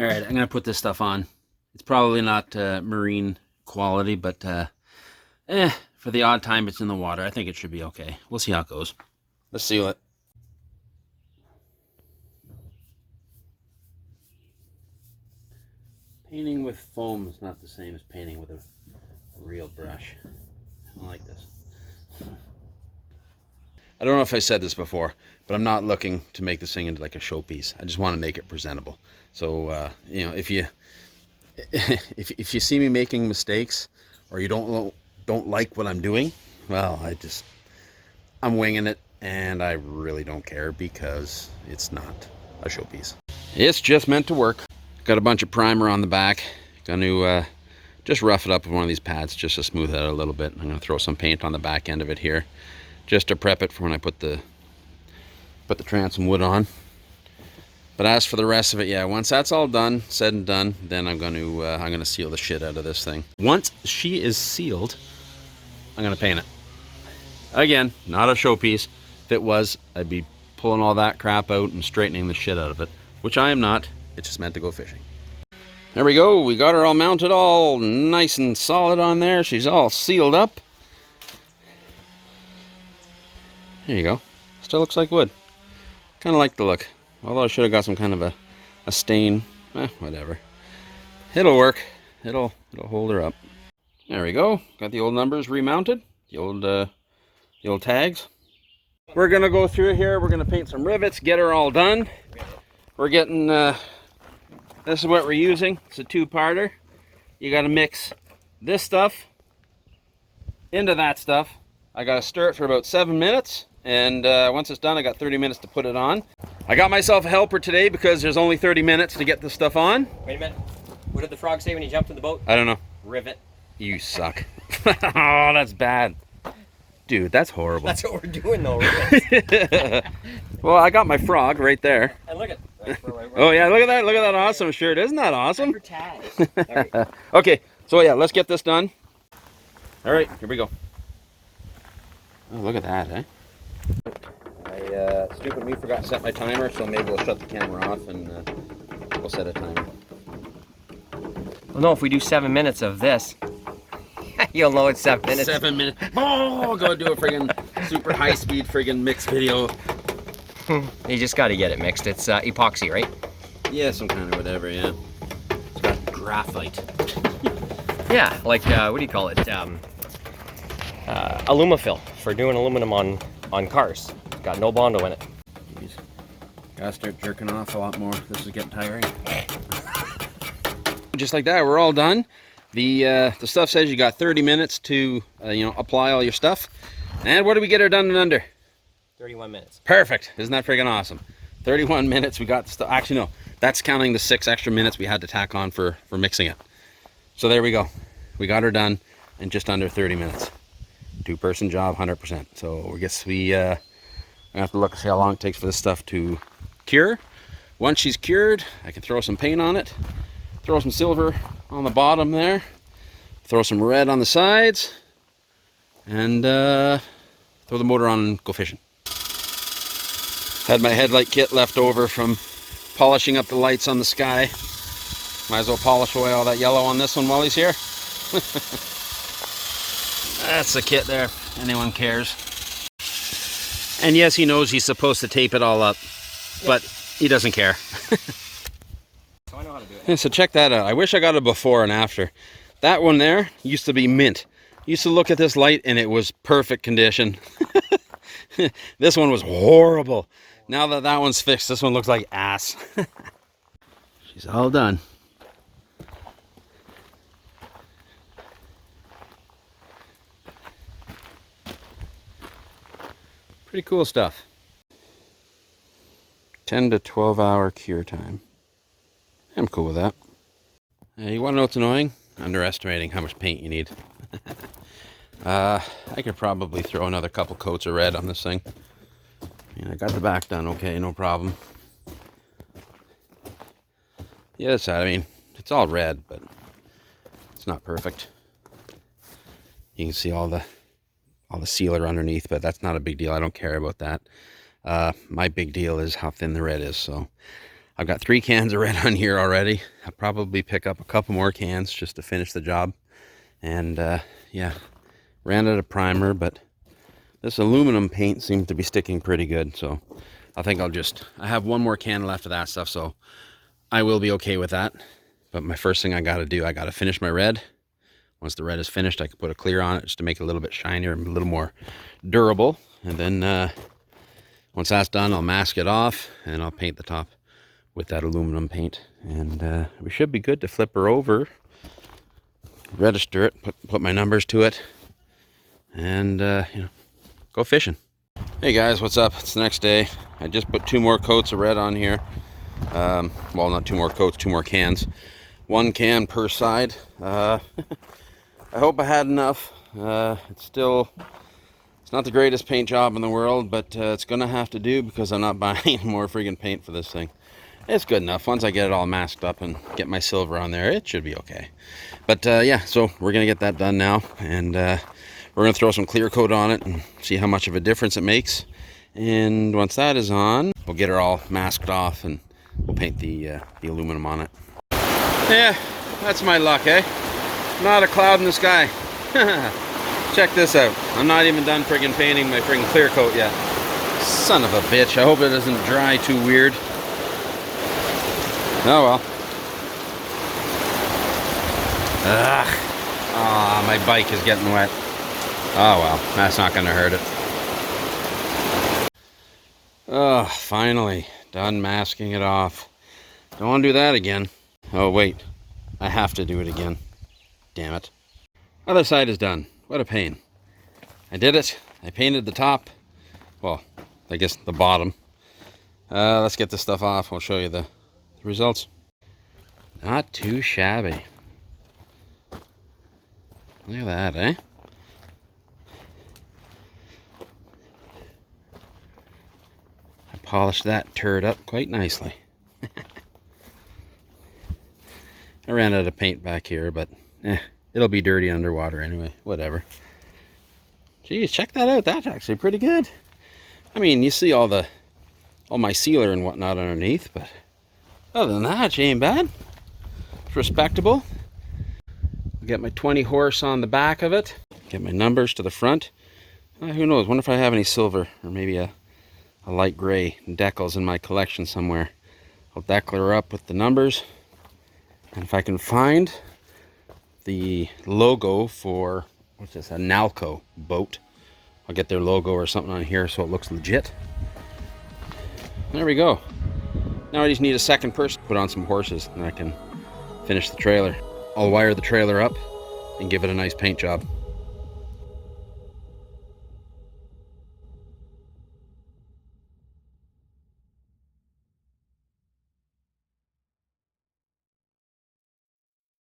All right, I'm gonna put this stuff on. It's probably not marine quality, but for the odd time it's in the water, I think it should be okay. We'll see how it goes. Let's seal it. Painting with foam is not the same as painting with a real brush. I don't like this. I don't know if I said this before, but I'm not looking to make this thing into like a showpiece. I just want to make it presentable. So you know, if you see me making mistakes or you don't like what I'm doing, well, I'm winging it, and I really don't care because it's not a showpiece. It's just meant to work. Got a bunch of primer on the back. Gonna just rough it up with one of these pads just to smooth it out a little bit. I'm gonna throw some paint on the back end of it here, just to prep it for when I put the transom wood on. But as for the rest of it, yeah, once that's all done, said and done, then I'm gonna seal the shit out of this thing. Once she is sealed, I'm gonna paint it. Again, not a showpiece. If it was, I'd be pulling all that crap out and straightening the shit out of it, which I am not. It's just meant to go fishing. There we go. We got her all mounted, all nice and solid on there. She's all sealed up. There you go. Still looks like wood. Kind of like the look. Although I should have got some kind of a stain. Whatever. It'll work. It'll hold her up. There we go. Got the old numbers remounted. The old tags. We're gonna go through here. We're gonna paint some rivets. Get her all done. We're getting. This is what we're using. It's a two-parter. You got to mix this stuff into that stuff. I got to stir it for about 7 minutes. And once it's done, I got 30 minutes to put it on. I got myself a helper today because there's only 30 minutes to get this stuff on. Wait a minute. What did the frog say when he jumped in the boat? I don't know. Rivet. You suck. Oh, that's bad. Dude, that's horrible. That's what we're doing though, rivet. Well, I got my frog right there. And look at Oh yeah, look at that. Look at that awesome shirt. Isn't that awesome? Right. Okay, so yeah, let's get this done. All right, here we go. Oh, look at that, eh? Stupid me forgot to set my timer, so maybe we'll shut the camera off and we'll set a timer. Well, no, if we do 7 minutes of this, you'll know it's 7 minutes. 7 minutes. Oh, go do a friggin' super high-speed friggin' mix video. You just got to get it mixed. It's epoxy, right? Yeah, some kind of whatever, yeah. It's got graphite. Yeah, like, what do you call it? Alumafil for doing aluminum on cars. Got no Bondo in it. Jeez. Gotta start jerking off a lot more. This is getting tiring. Just like that, we're all done. The stuff says you got 30 minutes to, apply all your stuff. And what did we get her done in under? 31 minutes. Perfect. Isn't that friggin' awesome? 31 minutes, we got the stuff. Actually, no, that's counting the 6 extra minutes we had to tack on for mixing it. So there we go. We got her done in just under 30 minutes. 2-person job, 100%. So I guess we have to look and see how long it takes for this stuff to cure. Once she's cured, I can throw some paint on it, throw some silver on the bottom there, throw some red on the sides, and throw the motor on and go fishing. Had my headlight kit left over from polishing up the lights on the Sky. Might as well polish away all that yellow on this one while he's here. That's the kit there, if anyone cares. And yes, he knows he's supposed to tape it all up, but he doesn't care. So I know how to do it. So check that out. I wish I got a before and after. That one there used to be mint. Used to look at this light and it was perfect condition. This one was horrible. Now that one's fixed, this one looks like ass. She's all done. Pretty cool stuff. 10 to 12 hour cure time. I'm cool with that. You want to know what's annoying? Underestimating how much paint you need. I could probably throw another couple coats of red on this thing. I got the back done okay, no problem. The other side, I mean, it's all red, but it's not perfect. You can see all the sealer underneath, but that's not a big deal. I don't care about that. My big deal is how thin the red is, so I've got 3 cans of red on here already. I'll probably pick up a couple more cans just to finish the job. And yeah, ran out of primer, but this aluminum paint seems to be sticking pretty good. So I think I have 1 more can left of that stuff, so I will be okay with that. But my first thing I got to do, I got to finish my red. Once the red is finished, I can put a clear on it just to make it a little bit shinier and a little more durable. And then once that's done, I'll mask it off and I'll paint the top with that aluminum paint. And we should be good to flip her over, register it, put my numbers to it, and you know, go fishing. Hey guys, what's up? It's the next day. I just put 2 more coats of red on here. Well, not 2 more coats, 2 more cans. 1 can per side. I hope I had enough. It's not the greatest paint job in the world, but it's gonna have to do because I'm not buying more friggin' paint for this thing. It's good enough. Once I get it all masked up and get my silver on there, it should be okay. But yeah, so we're gonna get that done now, and we're gonna throw some clear coat on it and see how much of a difference it makes. And once that is on, we'll get her all masked off and we'll paint the aluminum on it. Yeah, that's my luck, eh? Not a cloud in the sky. Check this out. I'm not even done friggin' painting my friggin' clear coat yet. Son of a bitch. I hope it doesn't dry too weird. Oh well. Ugh. Ah, my bike is getting wet. Oh well, that's not gonna hurt it. Oh, finally. Done masking it off. Don't want to do that again. Oh wait, I have to do it again. Damn it. Other side is done. What a pain. I did it. I painted the top. Well, I guess the bottom. Let's get this stuff off. I'll show you the results. Not too shabby. Look at that, eh? I polished that turd up quite nicely. I ran out of paint back here, but it'll be dirty underwater anyway. Whatever. Geez, check that out. That's actually pretty good. I mean, you see all my sealer and whatnot underneath, but other than that, she ain't bad. It's respectable. I'll get my 20 horse on the back of it. Get my numbers to the front. Who knows? Wonder if I have any silver or maybe a light gray decals in my collection somewhere. I'll decal her up with the numbers. And if I can find the logo for, what's this, a Nalco boat, I'll get their logo or something on here so it looks legit. There we go. Now I just need a second person to put on some horses and I can finish the trailer. I'll wire the trailer up and give it a nice paint job.